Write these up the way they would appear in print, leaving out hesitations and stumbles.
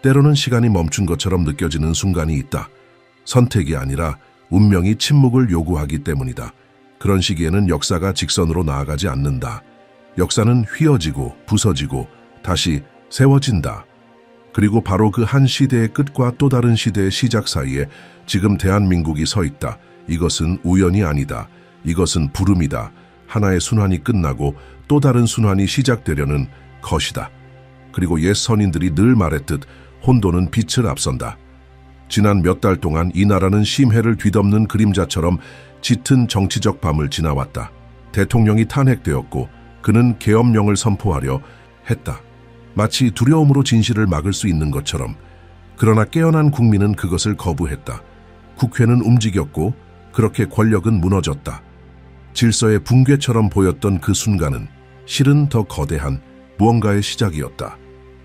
때로는 시간이 멈춘 것처럼 느껴지는 순간이 있다. 선택이 아니라 운명이 침묵을 요구하기 때문이다. 그런 시기에는 역사가 직선으로 나아가지 않는다. 역사는 휘어지고 부서지고 다시 세워진다. 그리고 바로 그 한 시대의 끝과 또 다른 시대의 시작 사이에 지금 대한민국이 서 있다. 이것은 우연이 아니다. 이것은 부름이다. 하나의 순환이 끝나고 또 다른 순환이 시작되려는 것이다. 그리고 옛 선인들이 늘 말했듯 혼돈은 빛을 앞선다. 지난 몇 달 동안 이 나라는 심해를 뒤덮는 그림자처럼 짙은 정치적 밤을 지나왔다. 대통령이 탄핵되었고 그는 계엄령을 선포하려 했다. 마치 두려움으로 진실을 막을 수 있는 것처럼. 그러나 깨어난 국민은 그것을 거부했다. 국회는 움직였고 그렇게 권력은 무너졌다. 질서의 붕괴처럼 보였던 그 순간은 실은 더 거대한 무언가의 시작이었다.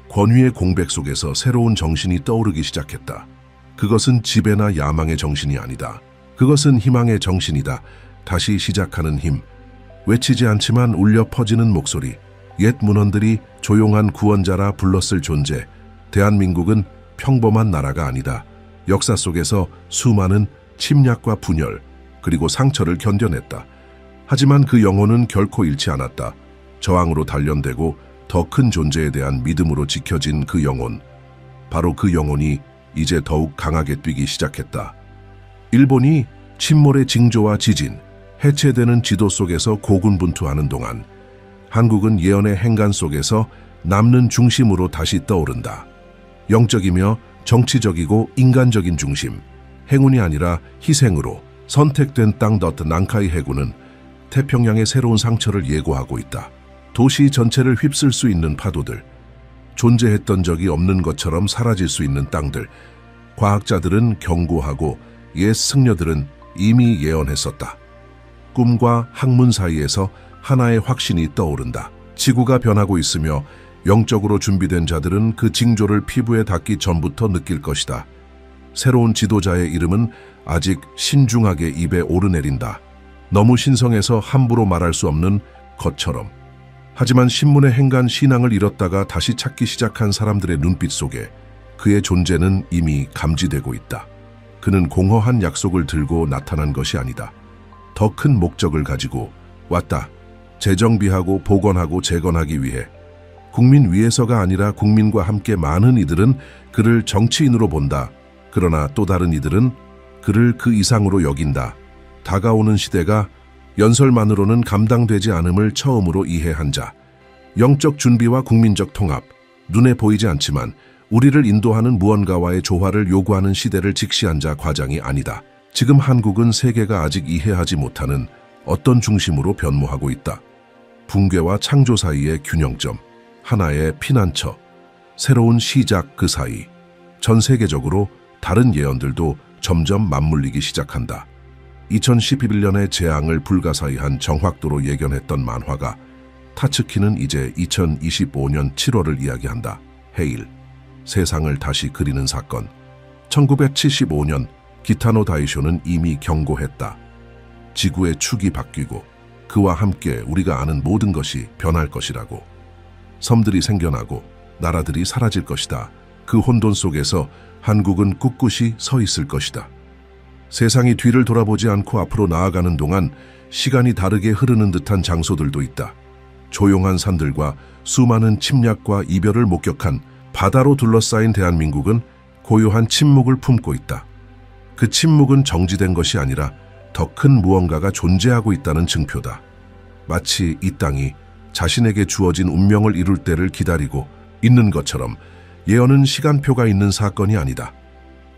권위의 공백 속에서 새로운 정신이 떠오르기 시작했다. 그것은 지배나 야망의 정신이 아니다. 그것은 희망의 정신이다. 다시 시작하는 힘. 외치지 않지만 울려 퍼지는 목소리. 옛 문헌들이 조용한 구원자라 불렀을 존재. 대한민국은 평범한 나라가 아니다. 역사 속에서 수많은 침략과 분열, 그리고 상처를 견뎌냈다. 하지만 그 영혼은 결코 잃지 않았다. 저항으로 단련되고 더 큰 존재에 대한 믿음으로 지켜진 그 영혼. 바로 그 영혼이 이제 더욱 강하게 뛰기 시작했다. 일본이 침몰의 징조와 지진, 해체되는 지도 속에서 고군분투하는 동안 한국은 예언의 행간 속에서 남는 중심으로 다시 떠오른다. 영적이며 정치적이고 인간적인 중심, 행운이 아니라 희생으로 선택된 땅 난카이 해군은 태평양의 새로운 상처를 예고하고 있다. 도시 전체를 휩쓸 수 있는 파도들, 존재했던 적이 없는 것처럼 사라질 수 있는 땅들. 과학자들은 경고하고 옛 승려들은 이미 예언했었다. 꿈과 학문 사이에서 하나의 확신이 떠오른다. 지구가 변하고 있으며 영적으로 준비된 자들은 그 징조를 피부에 닿기 전부터 느낄 것이다. 새로운 지도자의 이름은 아직 신중하게 입에 오르내린다. 너무 신성해서 함부로 말할 수 없는 것처럼. 하지만 신문의 행간 신앙을 잃었다가 다시 찾기 시작한 사람들의 눈빛 속에 그의 존재는 이미 감지되고 있다. 그는 공허한 약속을 들고 나타난 것이 아니다. 더 큰 목적을 가지고 왔다. 재정비하고 복원하고 재건하기 위해. 국민 위에서가 아니라 국민과 함께. 많은 이들은 그를 정치인으로 본다. 그러나 또 다른 이들은 그를 그 이상으로 여긴다. 다가오는 시대가 연설만으로는 감당되지 않음을 처음으로 이해한 자. 영적 준비와 국민적 통합, 눈에 보이지 않지만 우리를 인도하는 무언가와의 조화를 요구하는 시대를 직시한 자 과장이 아니다. 지금 한국은 세계가 아직 이해하지 못하는 어떤 중심으로 변모하고 있다. 붕괴와 창조 사이의 균형점, 하나의 피난처, 새로운 시작 그 사이. 전 세계적으로 다른 예언들도 점점 맞물리기 시작한다. 2011년의 재앙을 불가사의한 정확도로 예견했던 만화가 타츠키는 이제 2025년 7월을 이야기한다. 헤일, 세상을 다시 그리는 사건. 1975년 기타노 다이쇼는 이미 경고했다. 지구의 축이 바뀌고 그와 함께 우리가 아는 모든 것이 변할 것이라고. 섬들이 생겨나고 나라들이 사라질 것이다. 그 혼돈 속에서 한국은 꿋꿋이 서 있을 것이다. 세상이 뒤를 돌아보지 않고 앞으로 나아가는 동안 시간이 다르게 흐르는 듯한 장소들도 있다. 조용한 산들과 수많은 침략과 이별을 목격한 바다로 둘러싸인 대한민국은 고요한 침묵을 품고 있다. 그 침묵은 정지된 것이 아니라 더 큰 무언가가 존재하고 있다는 증표다. 마치 이 땅이 자신에게 주어진 운명을 이룰 때를 기다리고 있는 것처럼. 예언은 시간표가 있는 사건이 아니다.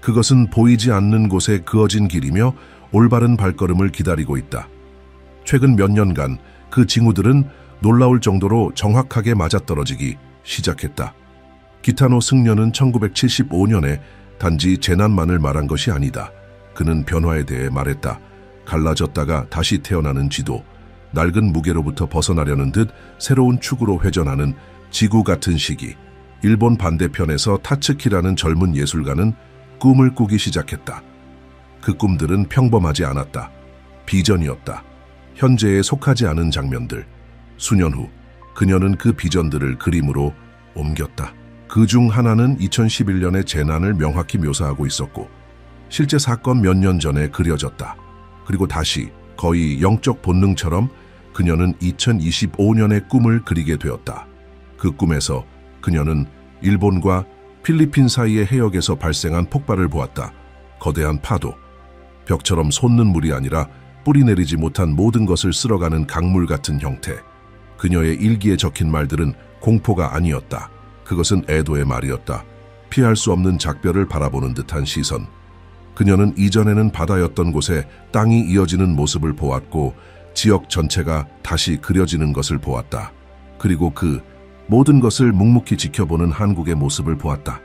그것은 보이지 않는 곳에 그어진 길이며 올바른 발걸음을 기다리고 있다. 최근 몇 년간 그 징후들은 놀라울 정도로 정확하게 맞아떨어지기 시작했다. 기타노 승려는 1975년에 단지 재난만을 말한 것이 아니다. 그는 변화에 대해 말했다. 갈라졌다가 다시 태어나는 지도, 낡은 무게로부터 벗어나려는 듯 새로운 축으로 회전하는 지구 같은 시기. 일본 반대편에서 타츠키라는 젊은 예술가는 꿈을 꾸기 시작했다. 그 꿈들은 평범하지 않았다. 비전이었다. 현재에 속하지 않은 장면들. 수년 후 그녀는 그 비전들을 그림으로 옮겼다. 그 중 하나는 2011년의 재난을 명확히 묘사하고 있었고 실제 사건 몇 년 전에 그려졌다. 그리고 다시 거의 영적 본능처럼 그녀는 2025년의 꿈을 그리게 되었다. 그 꿈에서 그녀는 일본과 필리핀 사이의 해역에서 발생한 폭발을 보았다. 거대한 파도, 벽처럼 솟는 물이 아니라 뿌리 내리지 못한 모든 것을 쓸어가는 강물 같은 형태. 그녀의 일기에 적힌 말들은 공포가 아니었다. 그것은 애도의 말이었다. 피할 수 없는 작별을 바라보는 듯한 시선. 그녀는 이전에는 바다였던 곳에 땅이 이어지는 모습을 보았고 지역 전체가 다시 그려지는 것을 보았다. 그리고 그 모든 것을 묵묵히 지켜보는 한국의 모습을 보았다.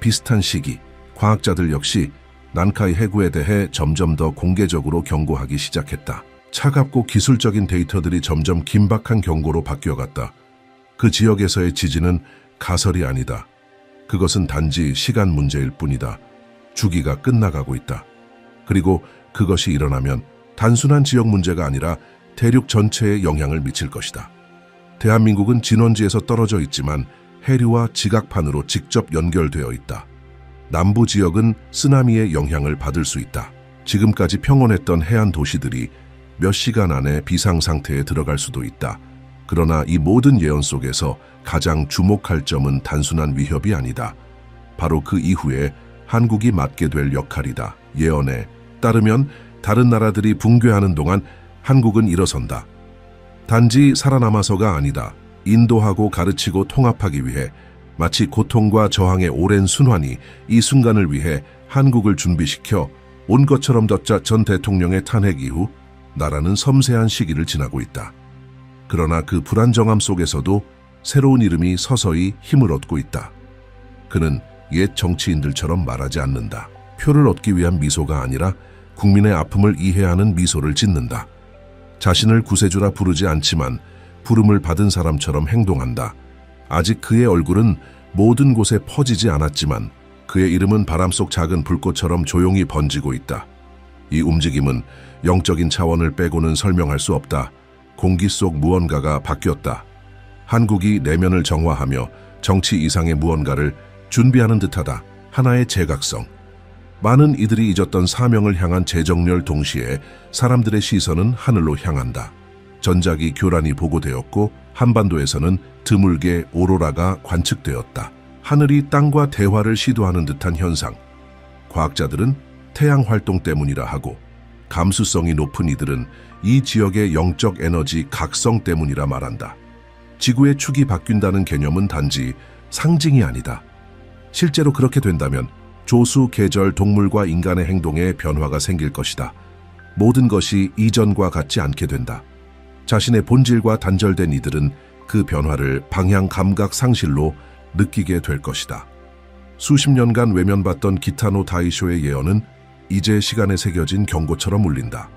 비슷한 시기, 과학자들 역시 난카이 해구에 대해 점점 더 공개적으로 경고하기 시작했다. 차갑고 기술적인 데이터들이 점점 긴박한 경고로 바뀌어갔다. 그 지역에서의 지진은 가설이 아니다. 그것은 단지 시간 문제일 뿐이다. 주기가 끝나가고 있다. 그리고 그것이 일어나면 단순한 지역 문제가 아니라 대륙 전체에 영향을 미칠 것이다. 대한민국은 진원지에서 떨어져 있지만 해류와 지각판으로 직접 연결되어 있다. 남부 지역은 쓰나미의 영향을 받을 수 있다. 지금까지 평온했던 해안 도시들이 몇 시간 안에 비상 상태에 들어갈 수도 있다. 그러나 이 모든 예언 속에서 가장 주목할 점은 단순한 위협이 아니다. 바로 그 이후에 한국이 맡게 될 역할이다. 예언에 따르면 다른 나라들이 붕괴하는 동안 한국은 일어선다. 단지 살아남아서가 아니다. 인도하고 가르치고 통합하기 위해 마치 고통과 저항의 오랜 순환이 이 순간을 위해 한국을 준비시켜 온 것처럼 전 대통령의 탄핵 이후 나라는 섬세한 시기를 지나고 있다. 그러나 그 불안정함 속에서도 새로운 이름이 서서히 힘을 얻고 있다. 그는 옛 정치인들처럼 말하지 않는다. 표를 얻기 위한 미소가 아니라 국민의 아픔을 이해하는 미소를 짓는다. 자신을 구세주라 부르지 않지만 부름을 받은 사람처럼 행동한다. 아직 그의 얼굴은 모든 곳에 퍼지지 않았지만 그의 이름은 바람 속 작은 불꽃처럼 조용히 번지고 있다. 이 움직임은 영적인 차원을 빼고는 설명할 수 없다. 공기 속 무언가가 바뀌었다. 한국이 내면을 정화하며 정치 이상의 무언가를 준비하는 듯하다. 하나의 제각성. 많은 이들이 잊었던 사명을 향한 재정렬 동시에 사람들의 시선은 하늘로 향한다. 전작이 교란이 보고되었고 한반도에서는 드물게 오로라가 관측되었다. 하늘이 땅과 대화를 시도하는 듯한 현상. 과학자들은 태양 활동 때문이라 하고 감수성이 높은 이들은 이 지역의 영적 에너지 각성 때문이라 말한다. 지구의 축이 바뀐다는 개념은 단지 상징이 아니다. 실제로 그렇게 된다면 조수, 계절, 동물과 인간의 행동에 변화가 생길 것이다. 모든 것이 이전과 같지 않게 된다. 자신의 본질과 단절된 이들은 그 변화를 방향 감각 상실로 느끼게 될 것이다. 수십 년간 외면받던 기타노 다이쇼의 예언은 이제 시간에 새겨진 경고처럼 울린다.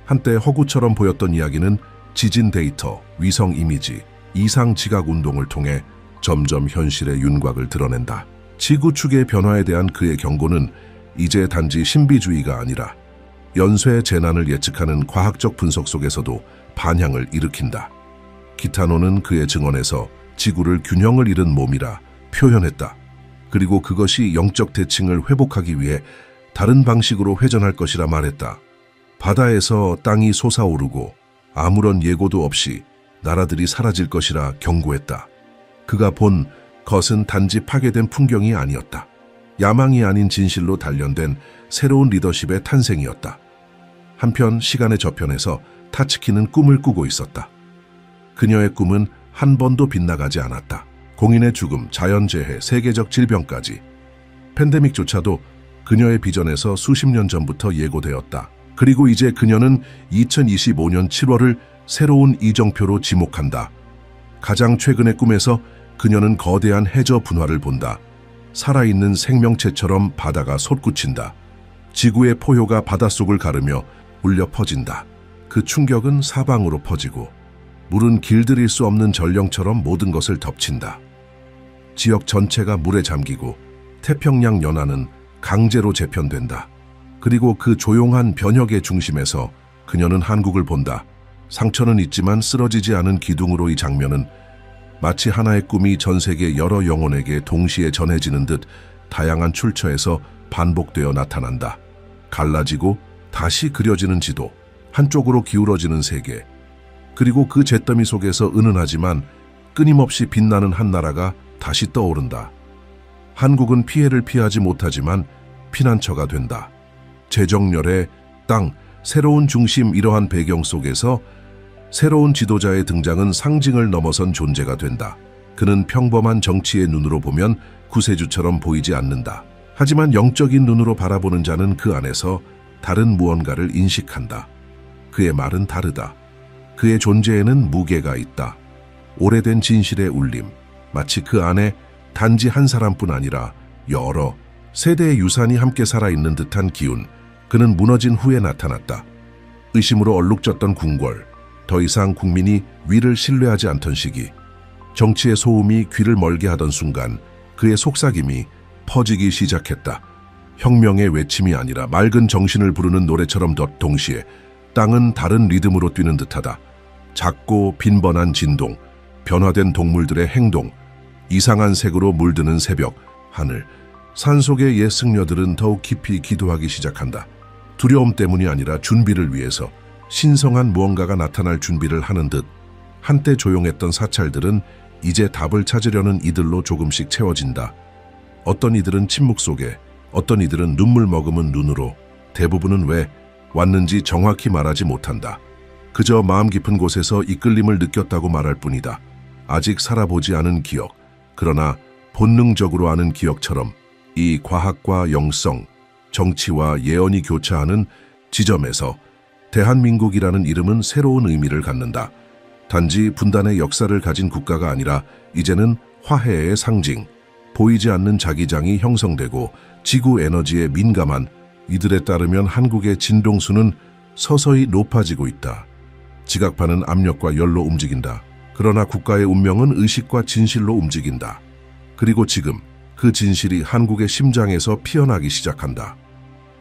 한때 허구처럼 보였던 이야기는 지진 데이터, 위성 이미지, 이상 지각 운동을 통해 점점 현실의 윤곽을 드러낸다. 지구 축의 변화에 대한 그의 경고는 이제 단지 신비주의가 아니라 연쇄 재난을 예측하는 과학적 분석 속에서도 반향을 일으킨다. 기타노는 그의 증언에서 지구를 균형을 잃은 몸이라 표현했다. 그리고 그것이 영적 대칭을 회복하기 위해 다른 방식으로 회전할 것이라 말했다. 바다에서 땅이 솟아오르고 아무런 예고도 없이 나라들이 사라질 것이라 경고했다. 그가 본 것은 단지 파괴된 풍경이 아니었다. 야망이 아닌 진실로 단련된 새로운 리더십의 탄생이었다. 한편 시간의 저편에서 타츠키는 꿈을 꾸고 있었다. 그녀의 꿈은 한 번도 빗나가지 않았다. 공인의 죽음, 자연재해, 세계적 질병까지. 팬데믹조차도 그녀의 비전에서 수십 년 전부터 예고되었다. 그리고 이제 그녀는 2025년 7월을 새로운 이정표로 지목한다. 가장 최근의 꿈에서 그녀는 거대한 해저 분화를 본다. 살아있는 생명체처럼 바다가 솟구친다. 지구의 포효가 바닷속을 가르며 울려 퍼진다. 그 충격은 사방으로 퍼지고 물은 길들일 수 없는 전령처럼 모든 것을 덮친다. 지역 전체가 물에 잠기고 태평양 연안은 강제로 재편된다. 그리고 그 조용한 변혁의 중심에서 그녀는 한국을 본다. 상처는 있지만 쓰러지지 않은 기둥으로 이 장면은 마치 하나의 꿈이 전 세계 여러 영혼에게 동시에 전해지는 듯 다양한 출처에서 반복되어 나타난다. 갈라지고 다시 그려지는 지도, 한쪽으로 기울어지는 세계, 그리고 그 잿더미 속에서 은은하지만 끊임없이 빛나는 한 나라가 다시 떠오른다. 한국은 피해를 피하지 못하지만 피난처가 된다. 재정렬의 땅, 새로운 중심, 이러한 배경 속에서 새로운 지도자의 등장은 상징을 넘어선 존재가 된다. 그는 평범한 정치의 눈으로 보면 구세주처럼 보이지 않는다. 하지만 영적인 눈으로 바라보는 자는 그 안에서 다른 무언가를 인식한다. 그의 말은 다르다. 그의 존재에는 무게가 있다. 오래된 진실의 울림, 마치 그 안에 단지 한 사람뿐 아니라 여러 세대의 유산이 함께 살아있는 듯한 기운. 그는 무너진 후에 나타났다. 의심으로 얼룩졌던 궁궐, 더 이상 국민이 위를 신뢰하지 않던 시기, 정치의 소음이 귀를 멀게 하던 순간 그의 속삭임이 퍼지기 시작했다. 혁명의 외침이 아니라 맑은 정신을 부르는 노래처럼 동시에 땅은 다른 리듬으로 뛰는 듯하다. 작고 빈번한 진동, 변화된 동물들의 행동, 이상한 색으로 물드는 새벽, 하늘, 산속의 옛 승려들은 더욱 깊이 기도하기 시작한다. 두려움 때문이 아니라 준비를 위해서, 신성한 무언가가 나타날 준비를 하는 듯. 한때 조용했던 사찰들은 이제 답을 찾으려는 이들로 조금씩 채워진다. 어떤 이들은 침묵 속에, 어떤 이들은 눈물 머금은 눈으로, 대부분은 왜 왔는지 정확히 말하지 못한다. 그저 마음 깊은 곳에서 이끌림을 느꼈다고 말할 뿐이다. 아직 살아보지 않은 기억, 그러나 본능적으로 아는 기억처럼 이 과학과 영성, 정치와 예언이 교차하는 지점에서 대한민국이라는 이름은 새로운 의미를 갖는다. 단지 분단의 역사를 가진 국가가 아니라 이제는 화해의 상징, 보이지 않는 자기장이 형성되고 지구 에너지에 민감한 이들에 따르면 한국의 진동수는 서서히 높아지고 있다. 지각파는 압력과 열로 움직인다. 그러나 국가의 운명은 의식과 진실로 움직인다. 그리고 지금 그 진실이 한국의 심장에서 피어나기 시작한다.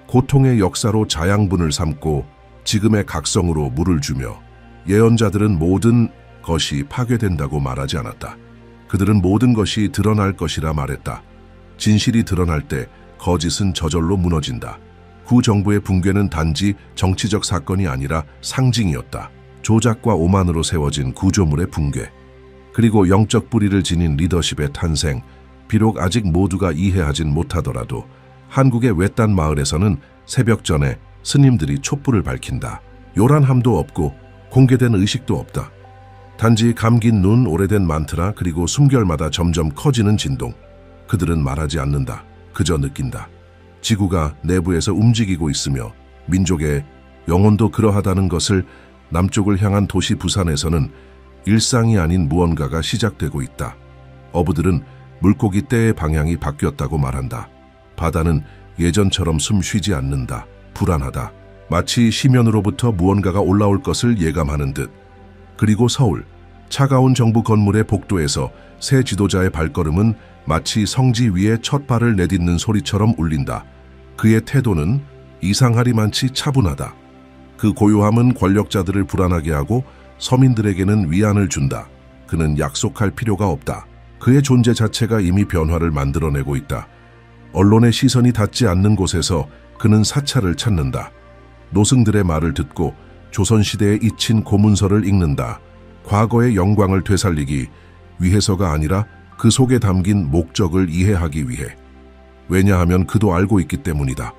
고통의 역사로 자양분을 삼고 지금의 각성으로 물을 주며 예언자들은 모든 것이 파괴된다고 말하지 않았다. 그들은 모든 것이 드러날 것이라 말했다. 진실이 드러날 때 거짓은 저절로 무너진다. 구정부의 붕괴는 단지 정치적 사건이 아니라 상징이었다. 조작과 오만으로 세워진 구조물의 붕괴, 그리고 영적 뿌리를 지닌 리더십의 탄생. 비록 아직 모두가 이해하진 못하더라도 한국의 외딴 마을에서는 새벽 전에 스님들이 촛불을 밝힌다. 요란함도 없고 공개된 의식도 없다. 단지 감긴 눈, 오래된 만트라, 그리고 숨결마다 점점 커지는 진동. 그들은 말하지 않는다. 그저 느낀다. 지구가 내부에서 움직이고 있으며 민족의 영혼도 그러하다는 것을. 남쪽을 향한 도시 부산에서는 일상이 아닌 무언가가 시작되고 있다. 어부들은 물고기 떼의 방향이 바뀌었다고 말한다. 바다는 예전처럼 숨 쉬지 않는다. 불안하다. 마치 시면으로부터 무언가가 올라올 것을 예감하는 듯. 그리고 서울, 차가운 정부 건물의 복도에서 새 지도자의 발걸음은 마치 성지 위에 첫 발을 내딛는 소리처럼 울린다. 그의 태도는 이상하리만치 차분하다. 그 고요함은 권력자들을 불안하게 하고 서민들에게는 위안을 준다. 그는 약속할 필요가 없다. 그의 존재 자체가 이미 변화를 만들어내고 있다. 언론의 시선이 닿지 않는 곳에서 그는 사찰을 찾는다. 노승들의 말을 듣고 조선시대에 잊힌 고문서를 읽는다. 과거의 영광을 되살리기 위해서가 아니라 그 속에 담긴 목적을 이해하기 위해. 왜냐하면 그도 알고 있기 때문이다.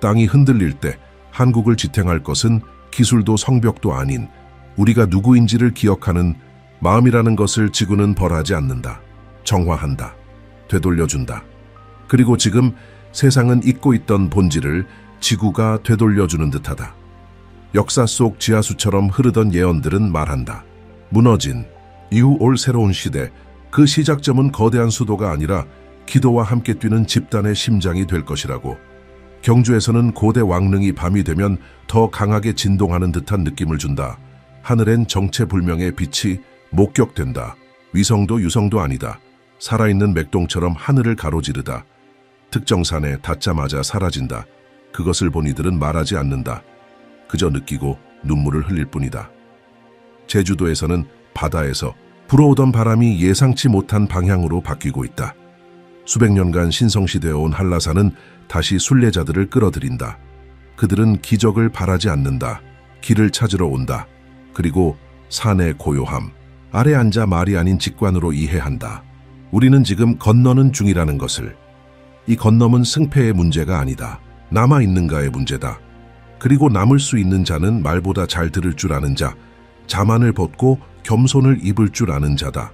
땅이 흔들릴 때 한국을 지탱할 것은 기술도 성벽도 아닌 우리가 누구인지를 기억하는 마음이라는 것을 지구는 벌하지 않는다. 정화한다. 되돌려준다. 그리고 지금 세상은 잊고 있던 본질을 지구가 되돌려주는 듯하다. 역사 속 지하수처럼 흐르던 예언들은 말한다. 무너진 이후 올 새로운 시대, 그 시작점은 거대한 수도가 아니라 기도와 함께 뛰는 집단의 심장이 될 것이라고. 경주에서는 고대 왕릉이 밤이 되면 더 강하게 진동하는 듯한 느낌을 준다. 하늘엔 정체불명의 빛이 목격된다. 위성도 유성도 아니다. 살아있는 맥동처럼 하늘을 가로지르다. 특정 산에 닿자마자 사라진다. 그것을 본 이들은 말하지 않는다. 그저 느끼고 눈물을 흘릴 뿐이다. 제주도에서는 바다에서 불어오던 바람이 예상치 못한 방향으로 바뀌고 있다. 수백 년간 신성시되어 온 한라산은 다시 순례자들을 끌어들인다. 그들은 기적을 바라지 않는다. 길을 찾으러 온다. 그리고 산의 고요함, 아래 앉아 말이 아닌 직관으로 이해한다. 우리는 지금 건너는 중이라는 것을. 이 건너은 승패의 문제가 아니다. 남아있는가의 문제다. 그리고 남을 수 있는 자는 말보다 잘 들을 줄 아는 자, 자만을 벗고 겸손을 입을 줄 아는 자다.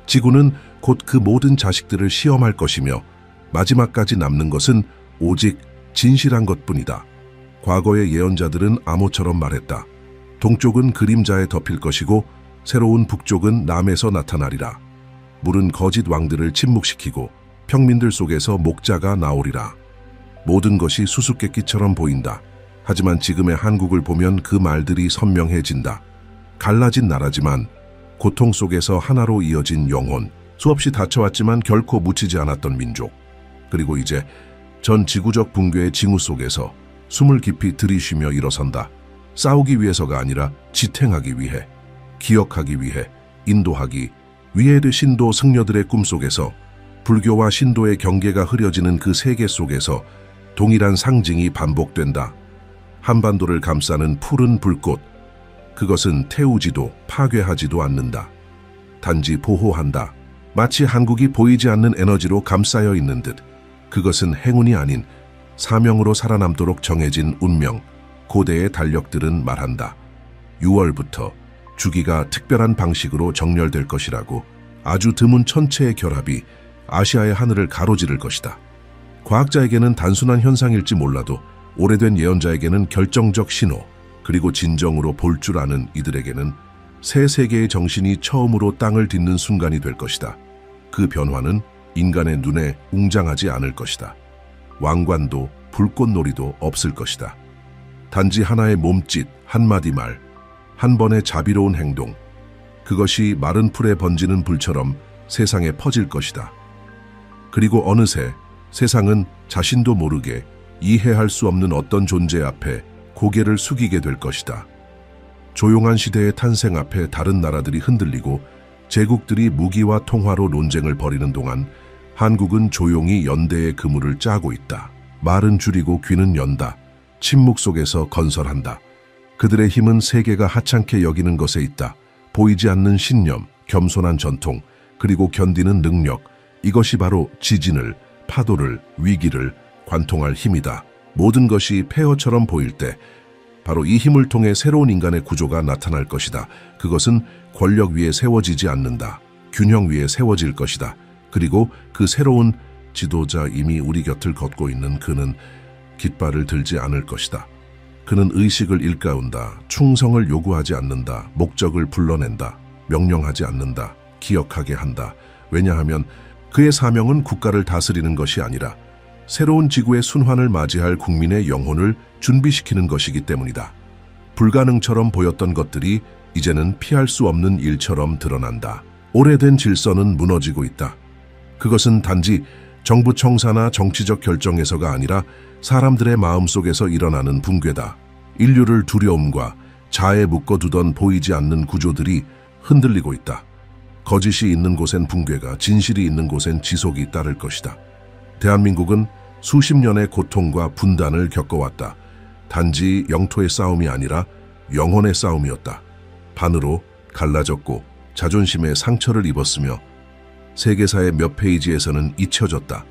지구는 곧 그 모든 자식들을 시험할 것이며 마지막까지 남는 것은 오직 진실한 것뿐이다. 과거의 예언자들은 암호처럼 말했다. 동쪽은 그림자에 덮일 것이고 새로운 북쪽은 남에서 나타나리라. 물은 거짓 왕들을 침묵시키고 평민들 속에서 목자가 나오리라. 모든 것이 수수께끼처럼 보인다. 하지만 지금의 한국을 보면 그 말들이 선명해진다. 갈라진 나라지만 고통 속에서 하나로 이어진 영혼, 수없이 다쳐왔지만 결코 묻히지 않았던 민족. 그리고 이제 전 지구적 붕괴의 징후 속에서 숨을 깊이 들이쉬며 일어선다. 싸우기 위해서가 아니라 지탱하기 위해, 기억하기 위해, 인도하기 위해. 신도 승려들의 꿈속에서 불교와 신도의 경계가 흐려지는 그 세계 속에서 동일한 상징이 반복된다. 한반도를 감싸는 푸른 불꽃. 그것은 태우지도 파괴하지도 않는다. 단지 보호한다. 마치 한국이 보이지 않는 에너지로 감싸여 있는 듯. 그것은 행운이 아닌 사명으로 살아남도록 정해진 운명. 고대의 달력들은 말한다. 6월부터 주기가 특별한 방식으로 정렬될 것이라고. 아주 드문 천체의 결합이 아시아의 하늘을 가로지를 것이다. 과학자에게는 단순한 현상일지 몰라도 오래된 예언자에게는 결정적 신호, 그리고 진정으로 볼 줄 아는 이들에게는 새 세계의 정신이 처음으로 땅을 딛는 순간이 될 것이다. 그 변화는 인간의 눈에 웅장하지 않을 것이다. 왕관도 불꽃놀이도 없을 것이다. 단지 하나의 몸짓, 한마디 말, 한 번의 자비로운 행동, 그것이 마른 풀에 번지는 불처럼 세상에 퍼질 것이다. 그리고 어느새 세상은 자신도 모르게 이해할 수 없는 어떤 존재 앞에 고개를 숙이게 될 것이다. 조용한 시대의 탄생 앞에 다른 나라들이 흔들리고 제국들이 무기와 통화로 논쟁을 벌이는 동안 한국은 조용히 연대의 그물을 짜고 있다. 말은 줄이고 귀는 연다. 침묵 속에서 건설한다. 그들의 힘은 세계가 하찮게 여기는 것에 있다. 보이지 않는 신념, 겸손한 전통, 그리고 견디는 능력. 이것이 바로 지진을, 파도를, 위기를 관통할 힘이다. 모든 것이 폐허처럼 보일 때 바로 이 힘을 통해 새로운 인간의 구조가 나타날 것이다. 그것은 권력 위에 세워지지 않는다. 균형 위에 세워질 것이다. 그리고 그 새로운 지도자, 이미 우리 곁을 걷고 있는 그는 깃발을 들지 않을 것이다. 그는 의식을 일깨운다. 충성을 요구하지 않는다. 목적을 불러낸다. 명령하지 않는다. 기억하게 한다. 왜냐하면 그의 사명은 국가를 다스리는 것이 아니라 새로운 지구의 순환을 맞이할 국민의 영혼을 준비시키는 것이기 때문이다. 불가능처럼 보였던 것들이 이제는 피할 수 없는 일처럼 드러난다. 오래된 질서는 무너지고 있다. 그것은 단지 정부 청사나 정치적 결정에서가 아니라 사람들의 마음속에서 일어나는 붕괴다. 인류를 두려움과 자아에 묶어두던 보이지 않는 구조들이 흔들리고 있다. 거짓이 있는 곳엔 붕괴가, 진실이 있는 곳엔 지속이 따를 것이다. 대한민국은 수십 년의 고통과 분단을 겪어왔다. 단지 영토의 싸움이 아니라 영혼의 싸움이었다. 반으로 갈라졌고 자존심에 상처를 입었으며 세계사의 몇 페이지에서는 잊혀졌다.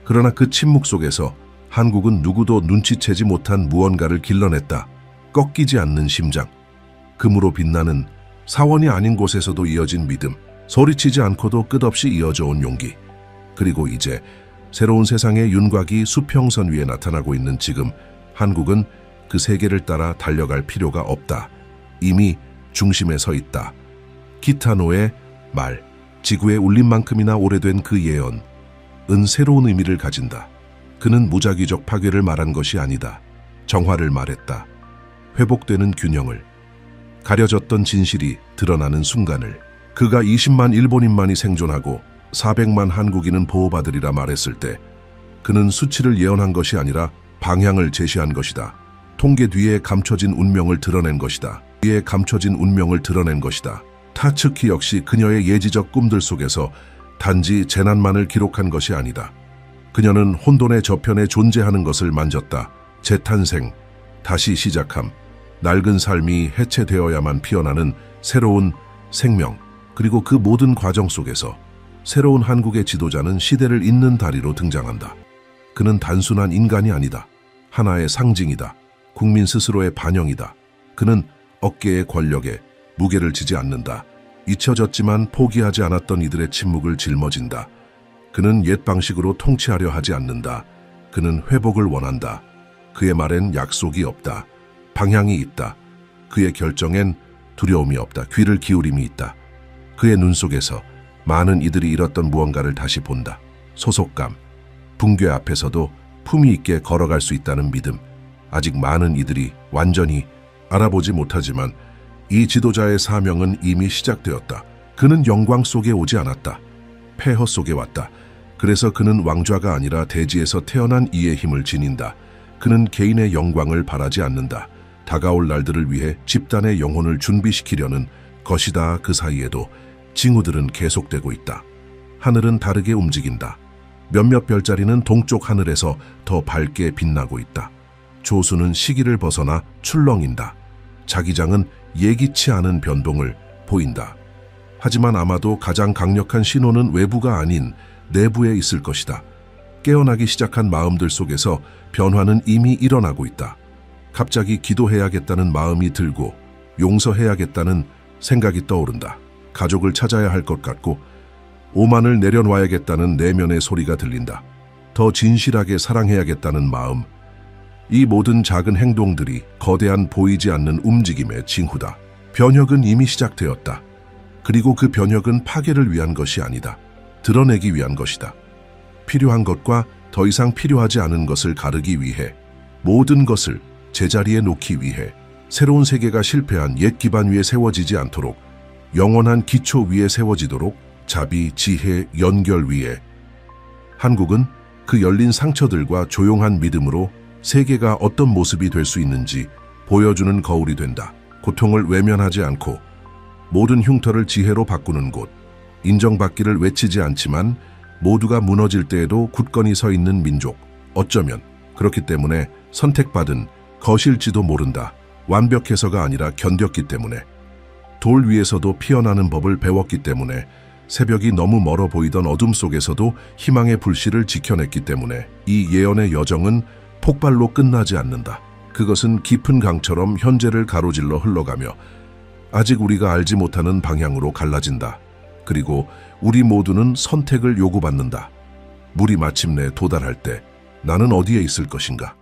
그러나 그 침묵 속에서 한국은 누구도 눈치채지 못한 무언가를 길러냈다. 꺾이지 않는 심장, 금으로 빛나는 사원이 아닌 곳에서도 이어진 믿음, 소리치지 않고도 끝없이 이어져 온 용기. 그리고 이제 새로운 세상의 윤곽이 수평선 위에 나타나고 있는 지금, 한국은 그 세계를 따라 달려갈 필요가 없다. 이미 중심에 서 있다. 기타노의 말, 지구의 울림만큼이나 오래된 그 예언은 새로운 의미를 가진다. 그는 무작위적 파괴를 말한 것이 아니다. 정화를 말했다. 회복되는 균형을, 가려졌던 진실이 드러나는 순간을. 그가 20만 일본인만이 생존하고 400만 한국인은 보호받으리라 말했을 때 그는 수치를 예언한 것이 아니라 방향을 제시한 것이다. 통계 뒤에 감춰진 운명을 드러낸 것이다. 뒤에 감춰진 운명을 드러낸 것이다. 타츠키 역시 그녀의 예지적 꿈들 속에서 단지 재난만을 기록한 것이 아니다. 그녀는 혼돈의 저편에 존재하는 것을 만졌다. 재탄생, 다시 시작함, 낡은 삶이 해체되어야만 피어나는 새로운 생명, 그리고 그 모든 과정 속에서 새로운 한국의 지도자는 시대를 잇는 다리로 등장한다. 그는 단순한 인간이 아니다. 하나의 상징이다. 국민 스스로의 반영이다. 그는 어깨의 권력에 무게를 지지 않는다. 잊혀졌지만 포기하지 않았던 이들의 침묵을 짊어진다. 그는 옛 방식으로 통치하려 하지 않는다. 그는 회복을 원한다. 그의 말엔 약속이 없다. 방향이 있다. 그의 결정엔 두려움이 없다. 귀를 기울임이 있다. 그의 눈 속에서 많은 이들이 잃었던 무언가를 다시 본다. 소속감, 붕괴 앞에서도 품위 있게 걸어갈 수 있다는 믿음. 아직 많은 이들이 완전히 알아보지 못하지만 이 지도자의 사명은 이미 시작되었다. 그는 영광 속에 오지 않았다. 폐허 속에 왔다. 그래서 그는 왕좌가 아니라 대지에서 태어난 이의 힘을 지닌다. 그는 개인의 영광을 바라지 않는다. 다가올 날들을 위해 집단의 영혼을 준비시키려는 것이다. 그 사이에도 징후들은 계속되고 있다. 하늘은 다르게 움직인다. 몇몇 별자리는 동쪽 하늘에서 더 밝게 빛나고 있다. 조수는 시기를 벗어나 출렁인다. 자기장은 예기치 않은 변동을 보인다. 하지만 아마도 가장 강력한 신호는 외부가 아닌 내부에 있을 것이다. 깨어나기 시작한 마음들 속에서 변화는 이미 일어나고 있다. 갑자기 기도해야겠다는 마음이 들고 용서해야겠다는 생각이 떠오른다. 가족을 찾아야 할 것 같고 오만을 내려놔야겠다는 내면의 소리가 들린다. 더 진실하게 사랑해야겠다는 마음. 이 모든 작은 행동들이 거대한 보이지 않는 움직임의 징후다. 변혁은 이미 시작되었다. 그리고 그 변혁은 파괴를 위한 것이 아니다. 드러내기 위한 것이다. 필요한 것과 더 이상 필요하지 않은 것을 가르기 위해, 모든 것을 제자리에 놓기 위해, 새로운 세계가 실패한 옛 기반 위에 세워지지 않도록, 영원한 기초 위에 세워지도록 자비, 지혜, 연결 위에. 한국은 그 열린 상처들과 조용한 믿음으로 세계가 어떤 모습이 될 수 있는지 보여주는 거울이 된다. 고통을 외면하지 않고 모든 흉터를 지혜로 바꾸는 곳. 인정받기를 외치지 않지만 모두가 무너질 때에도 굳건히 서 있는 민족. 어쩌면 그렇기 때문에 선택받은 것일지도 모른다. 완벽해서가 아니라 견뎠기 때문에. 돌 위에서도 피어나는 법을 배웠기 때문에. 새벽이 너무 멀어 보이던 어둠 속에서도 희망의 불씨를 지켜냈기 때문에. 이 예언의 여정은 폭발로 끝나지 않는다. 그것은 깊은 강처럼 현재를 가로질러 흘러가며 아직 우리가 알지 못하는 방향으로 갈라진다. 그리고 우리 모두는 선택을 요구받는다. 물이 마침내 도달할 때 나는 어디에 있을 것인가?